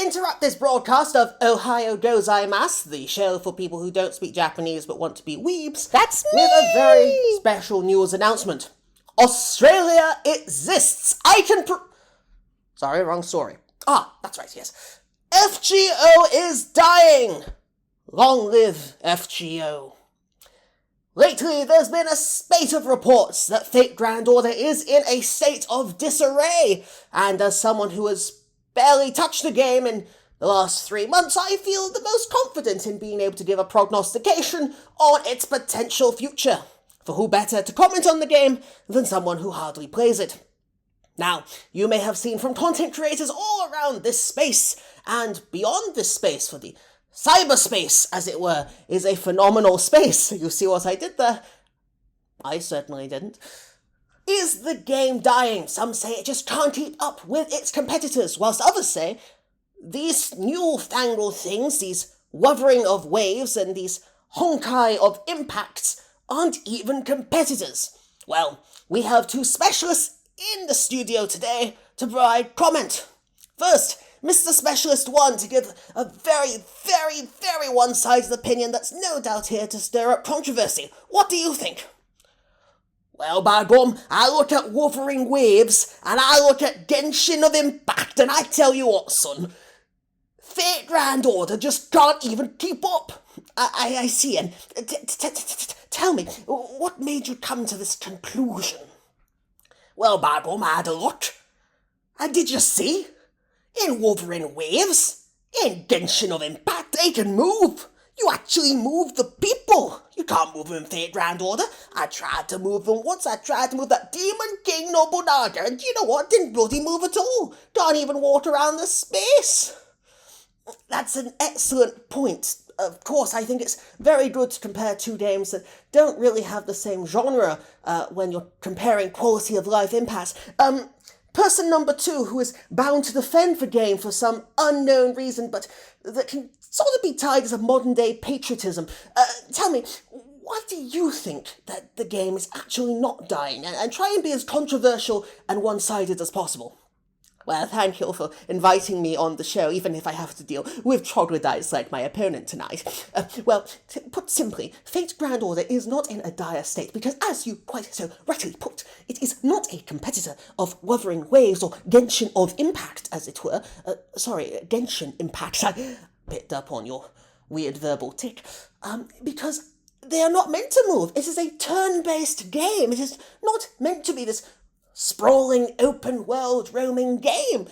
interrupt this broadcast of Ohio Gozaimasu, the show for people who don't speak Japanese but want to be weebs. That's me! With a very special news announcement. Australia exists! Sorry, wrong story. That's right, yes. FGO is dying! Long live FGO. Lately, there's been a spate of reports that Fate Grand Order is in a state of disarray, and as someone who has barely touched the game in the last 3 months, I feel the most confident in being able to give a prognostication on its potential future. For who better to comment on the game than someone who hardly plays it? Now, you may have seen from content creators all around this space, and beyond this space for the cyberspace, as it were, is a phenomenal space. You see what I did there? I certainly didn't. Is the game dying? Some say it just can't keep up with its competitors, whilst others say these newfangled things, these wuthering of waves and these honkai of impacts aren't even competitors. Well, we have two specialists in the studio today to provide comment. First, Mr. Specialist 1 to give a very, very, very one-sided opinion that's no doubt here to stir up controversy. What do you think? Well, by gum, I look at Wuthering Waves, and I look at Genshin of Impact, and I tell you what, son, Fate Grand Order just can't even keep up. I see, and tell me, what made you come to this conclusion? Well, by gum, I had a look. And did you see? In Wuthering Waves, in Genshin of Impact, they can move. You actually move the people. You can't move them in Fate Grand Order. I tried to move them once. I tried to move that Demon King Nobunaga, and you know what? Didn't bloody move at all. Can't even walk around the space. That's an excellent point. Of course, I think it's very good to compare two games that don't really have the same genre when you're comparing quality of life impacts. Person number 2 who is bound to defend the game for some unknown reason, but that can sort of be tied as a modern-day patriotism. Tell me, why do you think that the game is actually not dying? And try and be as controversial and one-sided as possible. Well, thank you for inviting me on the show, even if I have to deal with troglodytes like my opponent tonight. Put simply, Fate Grand Order is not in a dire state because, as you quite so rightly put, it is not a competitor of Wuthering Waves or Genshin of Impact, as it were. Genshin Impact. I picked up on your weird verbal tick. Because they are not meant to move. It is a turn-based game. It is not meant to be this sprawling, open-world, roaming game.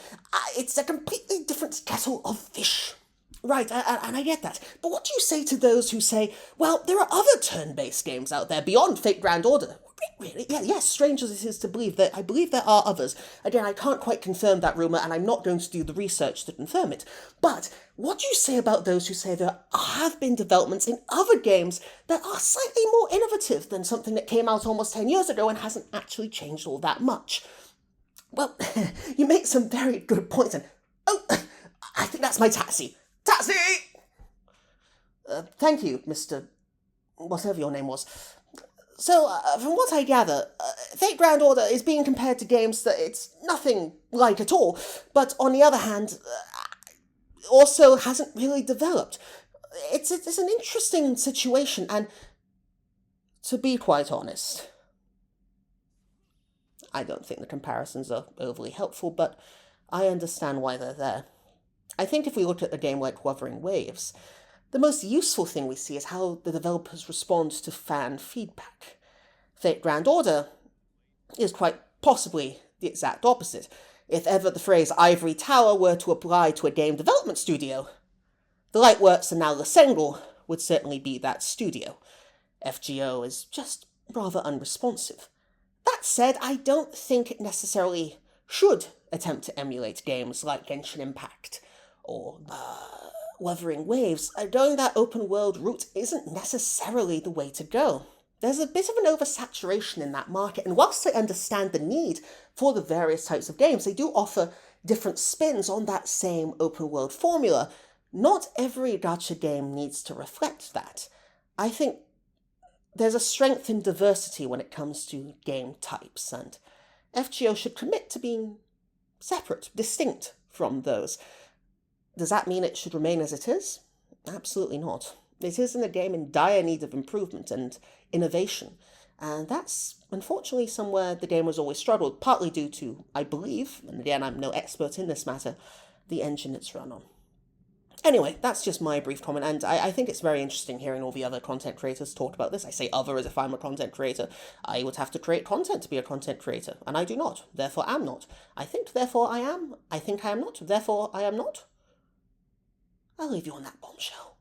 It's a completely different kettle of fish. Right, and I get that. But what do you say to those who say, well, there are other turn-based games out there beyond Fate Grand Order? Really? Yeah, yes, strange as it is to believe, that I believe there are others. Again, I can't quite confirm that rumour, and I'm not going to do the research to confirm it. But what do you say about those who say there have been developments in other games that are slightly more innovative than something that came out almost 10 years ago and hasn't actually changed all that much? Well, you make some very good points, and I think that's my taxi. Taxi! Thank you, Mr. whatever your name was. So, from what I gather, Fate Grand Order is being compared to games that it's nothing like at all, but on the other hand, also hasn't really developed. It's an interesting situation, and to be quite honest, I don't think the comparisons are overly helpful, but I understand why they're there. I think if we look at a game like Wuthering Waves, the most useful thing we see is how the developers respond to fan feedback. Fate Grand Order is quite possibly the exact opposite. If ever the phrase ivory tower were to apply to a game development studio, the Lightworks and now Lasengel would certainly be that studio. FGO is just rather unresponsive. That said, I don't think it necessarily should attempt to emulate games like Genshin Impact or Wuthering Waves. Going that open world route isn't necessarily the way to go. There's a bit of an oversaturation in that market, and whilst I understand the need for the various types of games, they do offer different spins on that same open world formula. Not every gacha game needs to reflect that. I think there's a strength in diversity when it comes to game types, and FGO should commit to being separate, distinct from those. Does that mean it should remain as it is? Absolutely not. It is in a game in dire need of improvement and innovation, and that's unfortunately somewhere the game has always struggled, partly due to, I believe, and again I'm no expert in this matter, the engine it's run on. Anyway, that's just my brief comment, and I think it's very interesting hearing all the other content creators talk about this. I say other as if I'm a content creator. I would have to create content to be a content creator, and I do not. Therefore, am not. I think, therefore I am. I think I am not. Therefore, I am not. I'll leave you on that bombshell.